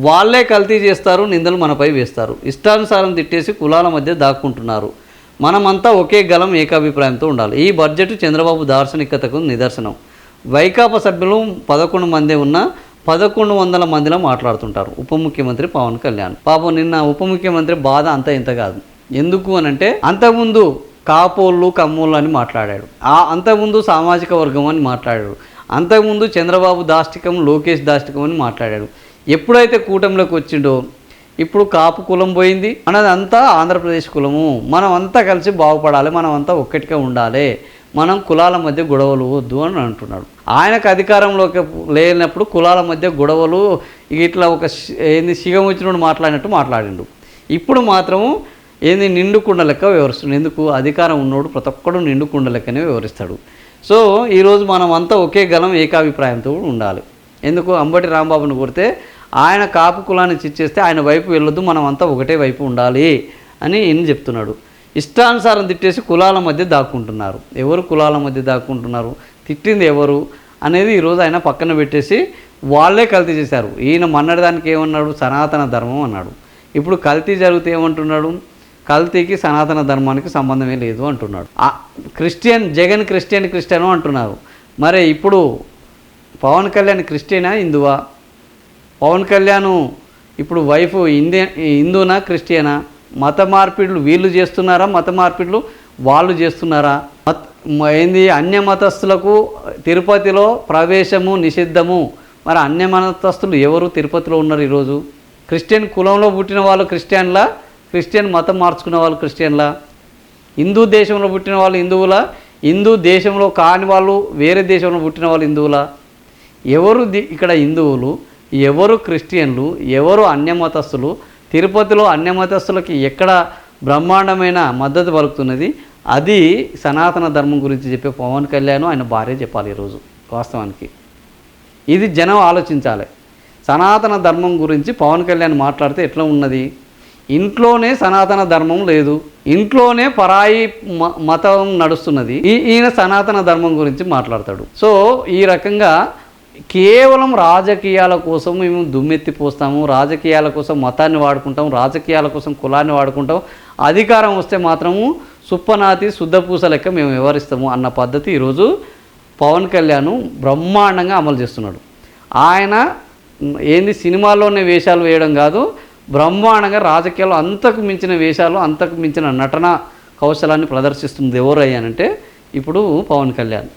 వాళ్ళే కల్తీ చేస్తారు, నిందలు మనపై వేస్తారు. ఇష్టానుసారం తిట్టేసి కులాల మధ్య దాక్కుంటున్నారు. మనమంతా ఒకే గలం ఏకాభిప్రాయంతో ఉండాలి. ఈ బడ్జెట్ చంద్రబాబు దార్శనికతకు నిదర్శనం. వైకాపా సభ్యులు 11 మంది ఉన్న 1100 మందిలో మాట్లాడుతుంటారు. ఉప ముఖ్యమంత్రి పవన్ కళ్యాణ్ పాపం నిన్న ఉప ముఖ్యమంత్రి బాధ అంతా ఇంత కాదు. ఎందుకు అనంటే అంతకుముందు కాపోళ్ళు కమ్మోళ్ళు అని మాట్లాడాడు, అంతకుముందు సామాజిక వర్గం అని మాట్లాడాడు, అంతకుముందు చంద్రబాబు దాష్టికం లోకేష్ దాష్టికం అని మాట్లాడాడు. ఎప్పుడైతే కూటమిలోకి వచ్చిండో ఇప్పుడు కాపు కులం పోయింది, మనదంతా ఆంధ్రప్రదేశ్ కులము, మనం అంతా కలిసి బాగుపడాలి, మనం అంతా ఒక్కటిగా ఉండాలి, మనం కులాల మధ్య గొడవలు వద్దు అని అంటున్నాడు. ఆయనకు అధికారంలోకి లేనప్పుడు కులాల మధ్య గొడవలు ఇట్లా ఒక సిగం వచ్చినప్పుడు మాట్లాడినట్టు మాట్లాడిండు. ఇప్పుడు మాత్రము నిండుకుండ లెక్క వివరిస్తుంది. ఎందుకు? అధికారం ఉన్నోడు ప్రతి ఒక్కడు నిండుకుండ లెక్కనే వివరిస్తాడు. సో ఈరోజు మనం అంతా ఒకే గలం ఏకాభిప్రాయంతో ఉండాలి. ఎందుకు? అంబటి రాంబాబును కొడితే ఆయన కాపు కులాన్ని చిచ్చేస్తే ఆయన వైపు వెళ్ళొద్దు, మనం అంతా ఒకటే వైపు ఉండాలి అని ఈయన చెప్తున్నాడు. ఇష్టానుసారం తిట్టేసి కులాల మధ్య దాక్కుంటున్నారు. ఎవరు కులాల మధ్య దాక్కుంటున్నారు, తిట్టింది ఎవరు అనేది ఈరోజు ఆయన పక్కన పెట్టేసి వాళ్ళే కల్తీ చేశారు. ఈయన మొన్నటిదానికి ఏమన్నాడు? సనాతన ధర్మం అన్నాడు. ఇప్పుడు కల్తీ జరిగితే ఏమంటున్నాడు? కల్తీకి సనాతన ధర్మానికి సంబంధమే లేదు అంటున్నాడు. జగన్ క్రిస్టియన్ అంటున్నారు. మరి ఇప్పుడు పవన్ కళ్యాణ్ క్రిస్టియనా హిందువా? పవన్ కళ్యాణ్ ఇప్పుడు వైఫ్ హిందూనా క్రిస్టియనా? మత మార్పిడులు వీళ్ళు చేస్తున్నారా, మత మార్పిడులు వాళ్ళు చేస్తున్నారా? అన్య మతస్థులకు తిరుపతిలో ప్రవేశము నిషిద్ధము. మరి అన్య మతస్థులు ఎవరు తిరుపతిలో ఉన్నారు ఈరోజు? క్రిస్టియన్ కులంలో పుట్టిన వాళ్ళు క్రిస్టియన్లా? క్రిస్టియన్ మతం మార్చుకున్న వాళ్ళు క్రిస్టియన్లా? హిందూ దేశంలో పుట్టిన వాళ్ళు హిందువులా? హిందూ దేశంలో కాని వాళ్ళు వేరే దేశంలో పుట్టిన వాళ్ళు హిందువులా? ఎవరు ఇక్కడ హిందువులు, ఎవరు క్రిస్టియన్లు, ఎవరు అన్యమతస్థులు? తిరుపతిలో అన్యమతస్థులకి ఎక్కడ బ్రహ్మాండమైన మద్దతు పలుకుతున్నది? అది సనాతన ధర్మం గురించి చెప్పే పవన్ కళ్యాణ్ ఆయన భార్య చెప్పాలి ఈరోజు. వాస్తవానికి ఇది జనం ఆలోచించాలి. సనాతన ధర్మం గురించి పవన్ కళ్యాణ్ మాట్లాడితే ఎట్లా ఉన్నది? ఇంట్లోనే సనాతన ధర్మం లేదు, ఇంట్లోనే పరాయి మతం నడుస్తున్నది. ఈయన సనాతన ధర్మం గురించి మాట్లాడతాడు. సో ఈ రకంగా కేవలం రాజకీయాల కోసం మేము దుమ్మెత్తిపోస్తాము, రాజకీయాల కోసం మతాన్ని వాడుకుంటాం, రాజకీయాల కోసం కులాన్ని వాడుకుంటాం, అధికారం వస్తే మాత్రము సుప్పనాతి శుద్ధపూస లెక్క మేము వ్యవహరిస్తాము అన్న పద్ధతి ఈరోజు పవన్ కళ్యాణ్ బ్రహ్మాండంగా అమలు చేస్తున్నాడు. ఆయన సినిమాల్లోనే వేషాలు వేయడం కాదు, బ్రహ్మాండంగా రాజకీయాల్లో అంతకు మించిన వేషాలు, అంతకు మించిన నటన కౌశలాన్ని ప్రదర్శిస్తుంది ఎవరు అయ్యానంటే ఇప్పుడు పవన్ కళ్యాణ్.